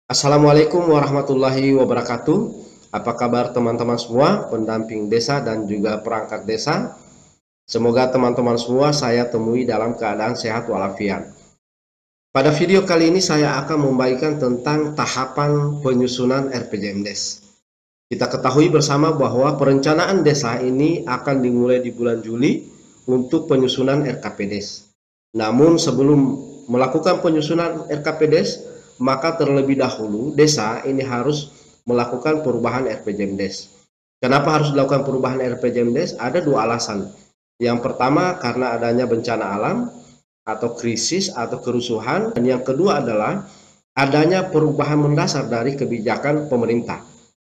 Assalamualaikum warahmatullahi wabarakatuh. Apa kabar teman-teman semua, pendamping desa dan juga perangkat desa? Semoga teman-teman semua saya temui dalam keadaan sehat walafiat. Pada video kali ini saya akan membagikan tentang tahapan penyusunan RPJMDes. Kita ketahui bersama bahwa perencanaan desa ini akan dimulai di bulan Juli untuk penyusunan RKPDes. Namun sebelum melakukan penyusunan RKPDes, maka terlebih dahulu desa ini harus melakukan perubahan RPJMDes. Kenapa harus dilakukan perubahan RPJMDes? Ada dua alasan. Yang pertama karena adanya bencana alam atau krisis atau kerusuhan, dan yang kedua adalah adanya perubahan mendasar dari kebijakan pemerintah,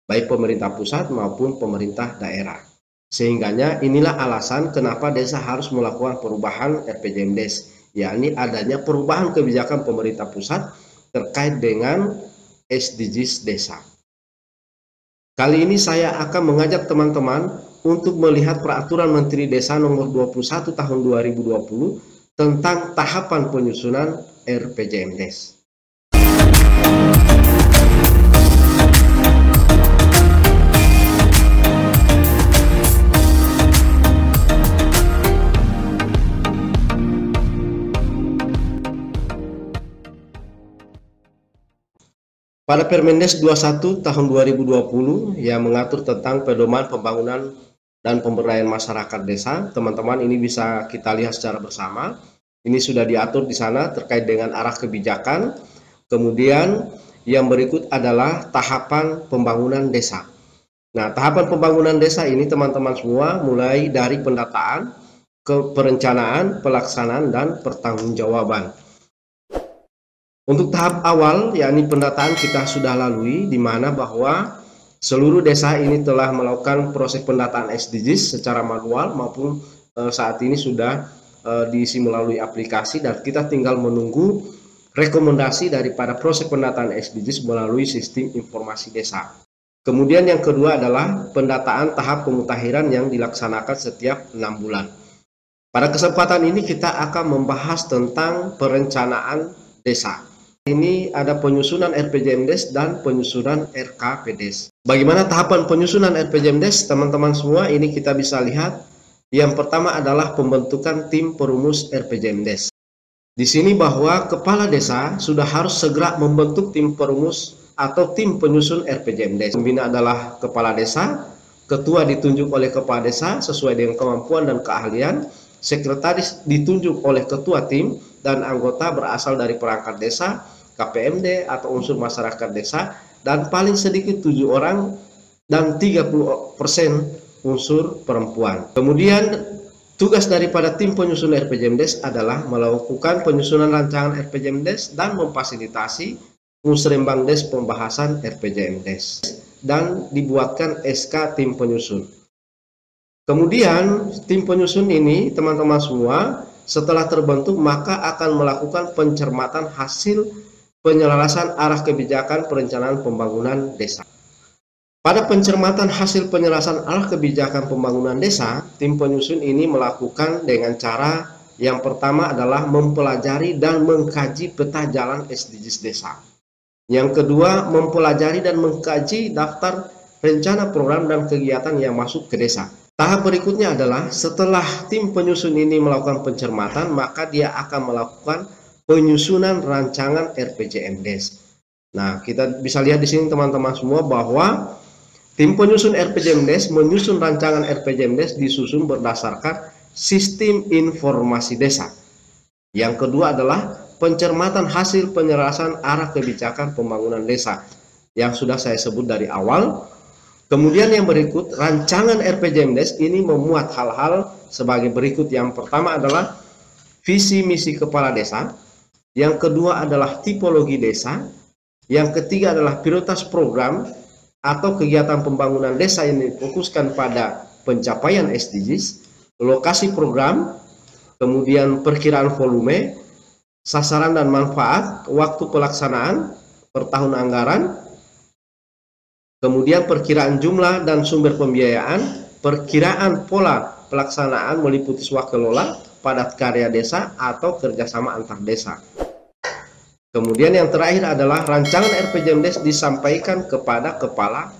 baik pemerintah pusat maupun pemerintah daerah. Sehingganya inilah alasan kenapa desa harus melakukan perubahan RPJMDes, yakni adanya perubahan kebijakan pemerintah pusat terkait dengan SDGs desa. Kali ini saya akan mengajak teman-teman untuk melihat Peraturan Menteri Desa Nomor 21 Tahun 2020 tentang tahapan penyusunan RPJMDes. Pada Permendes 21 tahun 2020 yang mengatur tentang pedoman pembangunan dan pemberdayaan masyarakat desa, teman-teman ini bisa kita lihat secara bersama. Ini sudah diatur di sana terkait dengan arah kebijakan. Kemudian yang berikut adalah tahapan pembangunan desa. Nah, tahapan pembangunan desa ini teman-teman semua mulai dari pendataan, ke perencanaan, pelaksanaan, dan pertanggungjawaban. Untuk tahap awal, yakni pendataan kita sudah lalui, di mana bahwa seluruh desa ini telah melakukan proses pendataan SDGs secara manual maupun saat ini sudah diisi melalui aplikasi, dan kita tinggal menunggu rekomendasi daripada proses pendataan SDGs melalui sistem informasi desa. Kemudian yang kedua adalah pendataan tahap pemutakhiran yang dilaksanakan setiap 6 bulan. Pada kesempatan ini kita akan membahas tentang perencanaan desa. Ini ada penyusunan RPJMDes dan penyusunan RKPDes. Bagaimana tahapan penyusunan RPJMDes, teman-teman semua? Ini kita bisa lihat. Yang pertama adalah pembentukan tim perumus RPJMDes. Di sini bahwa kepala desa sudah harus segera membentuk tim perumus atau tim penyusun RPJMDes. Pembina adalah kepala desa, ketua ditunjuk oleh kepala desa sesuai dengan kemampuan dan keahlian, sekretaris ditunjuk oleh ketua tim, dan anggota berasal dari perangkat desa, KPMD atau unsur masyarakat desa, dan paling sedikit 7 orang dan 30% unsur perempuan. Kemudian tugas daripada tim penyusun RPJMDes adalah melakukan penyusunan rancangan RPJMDes dan memfasilitasi musrembangdes pembahasan RPJMDes dan dibuatkan SK tim penyusun. Kemudian tim penyusun ini teman-teman semua setelah terbentuk maka akan melakukan pencermatan hasil penyelarasan arah kebijakan perencanaan pembangunan desa. Pada pencermatan hasil penyelarasan arah kebijakan pembangunan desa, tim penyusun ini melakukan dengan cara yang pertama adalah mempelajari dan mengkaji peta jalan SDGs desa. Yang kedua, mempelajari dan mengkaji daftar rencana program dan kegiatan yang masuk ke desa. Tahap berikutnya adalah setelah tim penyusun ini melakukan pencermatan, maka dia akan melakukan penyusunan rancangan RPJMDes. Nah, kita bisa lihat di sini teman-teman semua bahwa tim penyusun RPJMDes menyusun rancangan RPJMDes disusun berdasarkan sistem informasi desa. Yang kedua adalah pencermatan hasil penyelarasan arah kebijakan pembangunan desa yang sudah saya sebut dari awal. Kemudian yang berikut, rancangan RPJMDes ini memuat hal-hal sebagai berikut. Yang pertama adalah visi misi kepala desa, yang kedua adalah tipologi desa, yang ketiga adalah prioritas program atau kegiatan pembangunan desa yang difokuskan pada pencapaian SDGs, lokasi program, kemudian perkiraan volume, sasaran dan manfaat, waktu pelaksanaan per tahun anggaran, kemudian perkiraan jumlah dan sumber pembiayaan, perkiraan pola pelaksanaan meliputi swakelola, padat karya desa, atau kerjasama antar desa. Kemudian yang terakhir adalah rancangan RPJMDes disampaikan kepada kepala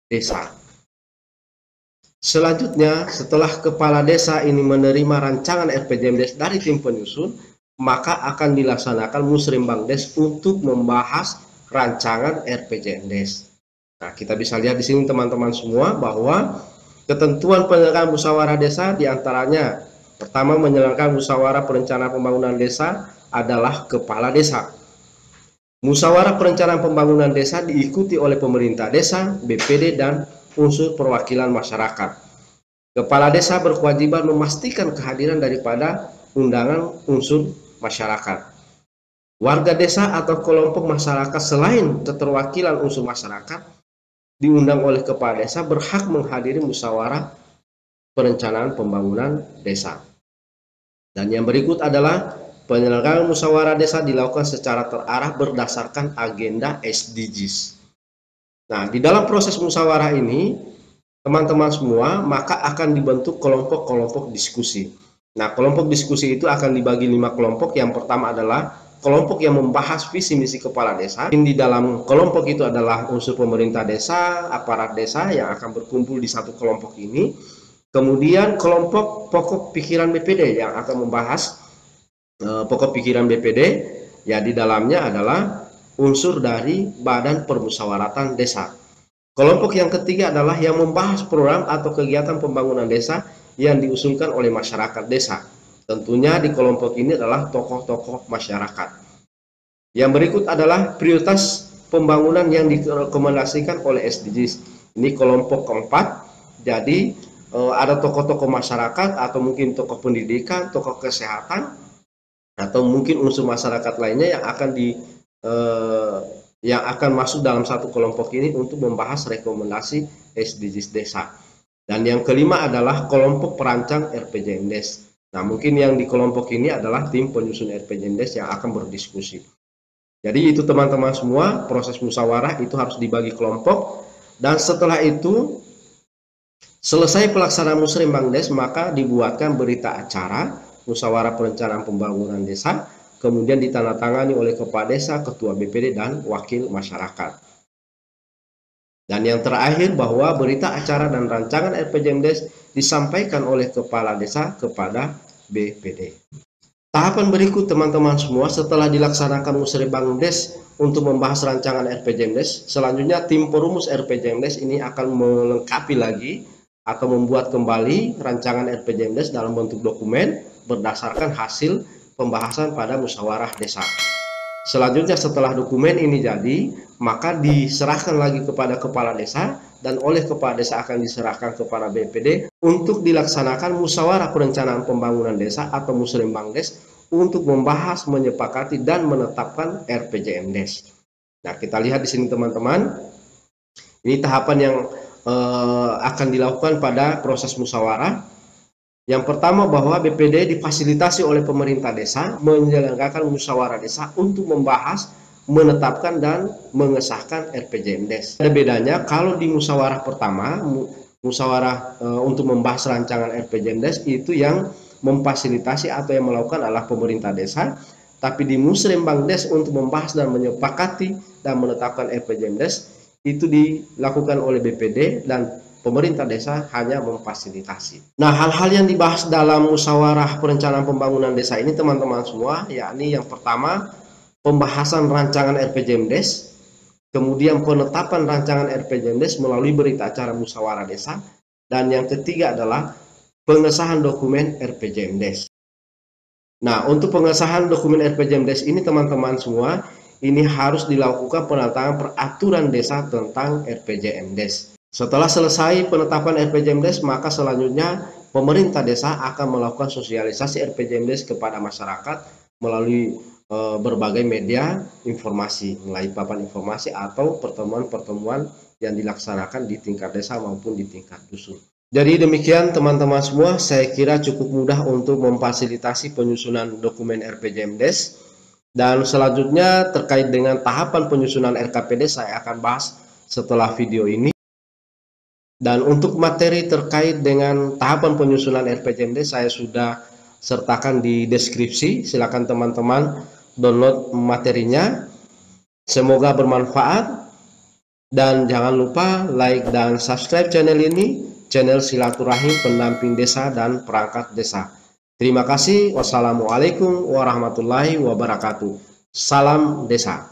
desa. Selanjutnya, setelah kepala desa ini menerima rancangan RPJMDes dari tim penyusun, maka akan dilaksanakan Musrembangdes untuk membahas rancangan RPJMDes. Nah, kita bisa lihat di sini teman-teman semua bahwa ketentuan penyelenggaraan musyawarah desa diantaranya pertama, menyelenggarakan musyawarah perencanaan pembangunan desa adalah kepala desa. Musyawarah perencanaan pembangunan desa diikuti oleh pemerintah desa, BPD, dan unsur perwakilan masyarakat. Kepala desa berkewajiban memastikan kehadiran daripada undangan unsur masyarakat. Warga desa atau kelompok masyarakat selain keterwakilan unsur masyarakat diundang oleh kepala desa berhak menghadiri musyawarah perencanaan pembangunan desa. Dan yang berikut adalah penyelenggaraan musyawarah desa dilakukan secara terarah berdasarkan agenda SDGs. Nah, di dalam proses musyawarah ini, teman-teman semua, maka akan dibentuk kelompok-kelompok diskusi. Nah, kelompok diskusi itu akan dibagi 5 kelompok. Yang pertama adalah kelompok yang membahas visi misi kepala desa. Di dalam kelompok itu adalah unsur pemerintah desa, aparat desa yang akan berkumpul di satu kelompok ini. Kemudian kelompok pokok pikiran BPD yang akan membahas pokok pikiran BPD, ya di dalamnya adalah unsur dari Badan Permusyawaratan Desa. Kelompok yang ketiga adalah yang membahas program atau kegiatan pembangunan desa yang diusulkan oleh masyarakat desa. Tentunya di kelompok ini adalah tokoh-tokoh masyarakat. Yang berikut adalah prioritas pembangunan yang direkomendasikan oleh SDGs. Ini kelompok keempat. Jadi ada tokoh-tokoh masyarakat atau mungkin tokoh pendidikan, tokoh kesehatan, atau mungkin unsur masyarakat lainnya yang akan masuk dalam satu kelompok ini untuk membahas rekomendasi SDGs desa. Dan yang kelima adalah kelompok perancang RPJMDes. Nah, mungkin yang di kelompok ini adalah tim penyusun RPJMDes yang akan berdiskusi. Jadi itu teman-teman semua, proses musyawarah itu harus dibagi kelompok, dan setelah itu selesai pelaksanaan Musrembangdes, maka dibuatkan berita acara musyawarah perencanaan pembangunan desa, kemudian ditandatangani oleh kepala desa, ketua BPD, dan wakil masyarakat. Dan yang terakhir bahwa berita acara dan rancangan RPJMDes disampaikan oleh kepala desa kepada BPD. Tahapan berikut teman-teman semua, setelah dilaksanakan Musrembangdes untuk membahas rancangan RPJMDes, selanjutnya tim perumus RPJMDes ini akan melengkapi lagi atau membuat kembali rancangan RPJMDes dalam bentuk dokumen berdasarkan hasil pembahasan pada musyawarah desa. Selanjutnya setelah dokumen ini jadi, maka diserahkan lagi kepada kepala desa, dan oleh kepala desa akan diserahkan kepada BPD untuk dilaksanakan musyawarah perencanaan pembangunan desa atau Musrembangdes untuk membahas, menyepakati, dan menetapkan RPJMDes. Nah, kita lihat di sini teman-teman, ini tahapan yang akan dilakukan pada proses musyawarah. Yang pertama bahwa BPD difasilitasi oleh pemerintah desa menyelenggarakan musyawarah desa untuk membahas, menetapkan, dan mengesahkan RPJMDes. Ada bedanya kalau di musyawarah pertama, musyawarah untuk membahas rancangan RPJMDes itu yang memfasilitasi atau yang melakukan adalah pemerintah desa, tapi di Musrembangdes untuk membahas dan menyepakati dan menetapkan RPJMDes itu dilakukan oleh BPD dan pemerintah desa hanya memfasilitasi. Nah, hal-hal yang dibahas dalam musyawarah perencanaan pembangunan desa ini teman-teman semua, yakni yang pertama pembahasan rancangan RPJMDes, kemudian penetapan rancangan RPJMDes melalui berita acara musyawarah desa, dan yang ketiga adalah pengesahan dokumen RPJMDes. Nah, untuk pengesahan dokumen RPJMDes ini teman-teman semua, ini harus dilakukan penandatangan peraturan desa tentang RPJMDes. Setelah selesai penetapan RPJMDes, maka selanjutnya pemerintah desa akan melakukan sosialisasi RPJMDes kepada masyarakat melalui berbagai media informasi, melalui papan informasi atau pertemuan-pertemuan yang dilaksanakan di tingkat desa maupun di tingkat dusun. Jadi demikian teman-teman semua, saya kira cukup mudah untuk memfasilitasi penyusunan dokumen RPJMDes. Dan selanjutnya terkait dengan tahapan penyusunan RKPD saya akan bahas setelah video ini. Dan untuk materi terkait dengan tahapan penyusunan RPJMDes saya sudah sertakan di deskripsi. Silakan teman-teman download materinya. Semoga bermanfaat, dan jangan lupa like dan subscribe channel ini, channel Silaturahim Pendamping Desa dan Perangkat Desa. Terima kasih. Wassalamualaikum warahmatullahi wabarakatuh. Salam Desa.